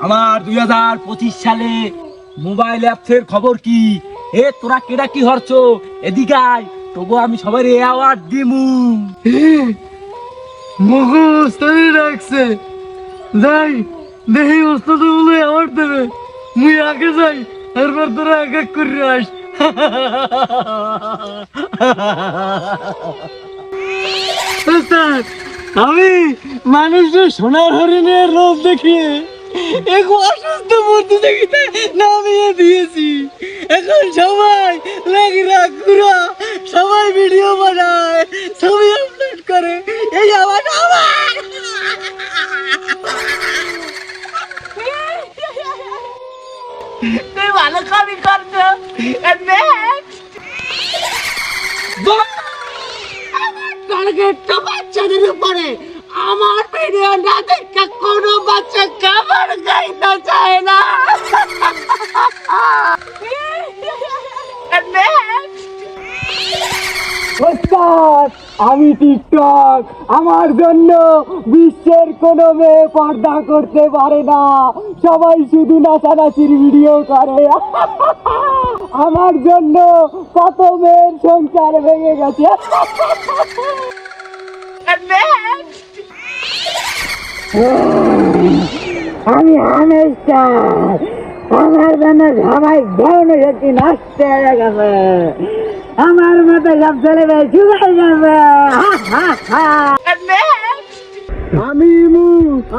আমার 2025 সালে মোবাইল অ্যাপসের খবর কি? এ তোরা কেডা কি হরছ? এদিকে আয়, তবু আমি সবার অ্যাওয়ার্ড দিমু। মগো ওস্তাদি ডাকছে, যাই দেখি ওস্তাদ বলে অ্যাওয়ার্ড দেবে। মুই আগে যাই, এরপর তোরা এক এক করে আস। ওস্তাদ, আমি মানুষের সোনার হরিণের রূপ দেখিয়ে এক অসুস্থ মূর্তি দেখিতে নামিয়ে দিয়েছি। এখন সবাই লেগরা ঘুরা, সবাই ভিডিও বানায়, ছবি আপলোড করে। এই আমার আমার তুই ভালো কবি করছো। আমার টার্গেটটা বাচ্চাদের উপরে। আমার ভিডিও না দেখে কোনো বাচ্চা খাবার খাইতে চায় না। ওস্তাদ, আমি টিকটক, আমার জন্য বিশ্বের কোনো মেয়ে পর্দা করতে পারে না। সবাই শুধু নাচানাচির ভিডিও করে। আমার জন্য কত মেয়ের সংসার ভেঙে গেছে। আমি হামেস্টার, আমার জন্য সবাই ধরনের একটি নষ্ট হয়ে গেছে। আমার মতো সব ছেলে মেয়ে শুকাই যাবে।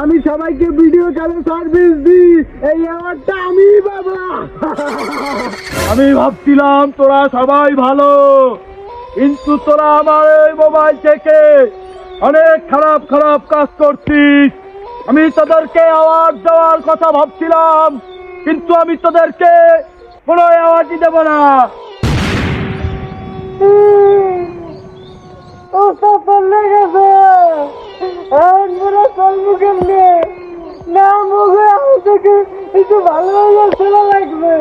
আমি সবাইকে ভিডিও কলে সার্ভিস দিই, এই অ্যাওয়ার্ডটা আমি বাবা। আমি ভাবছিলাম তোরা সবাই ভালো, কিন্তু তোরা আমার এই মোবাইল থেকে অনেক খারাপ খারাপ কাজ করছিস। আমি তোদেরকে অ্যাওয়ার্ড দেওয়ার কথা ভাবছিলাম, কিন্তু আমি তোদেরকে কোনো অ্যাওয়ার্ডই দেবো না। ও সফল লেগেছে, এখন পুরো চলবো কেমনে? না মুখে আমি থেকে একটু ভালো ভালো লাগবে।